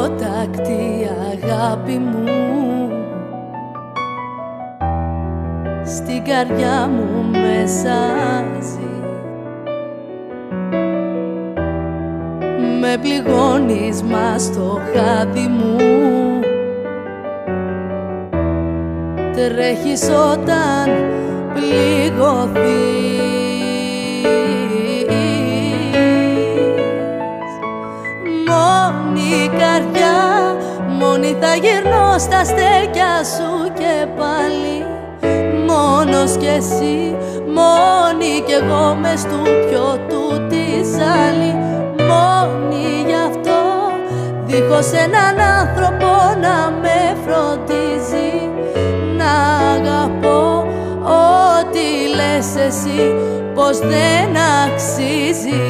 τακτή αγάπη μου, στην καρδιά μου μεσάζει. Με πληγώνεις μα στο χάδι μου, τρέχεις όταν πληγωθείς. Μόνη καρδιά, μόνη θα γυρνώ στα στέκια σου και πάλι. Μόνος κι εσύ, μόνη κι εγώ μες του πιωτού της άλλη. Μόνη γι' αυτό, δίχως έναν άνθρωπο να με φροντίζει. Να αγαπώ ό,τι λες εσύ πως δεν αξίζει.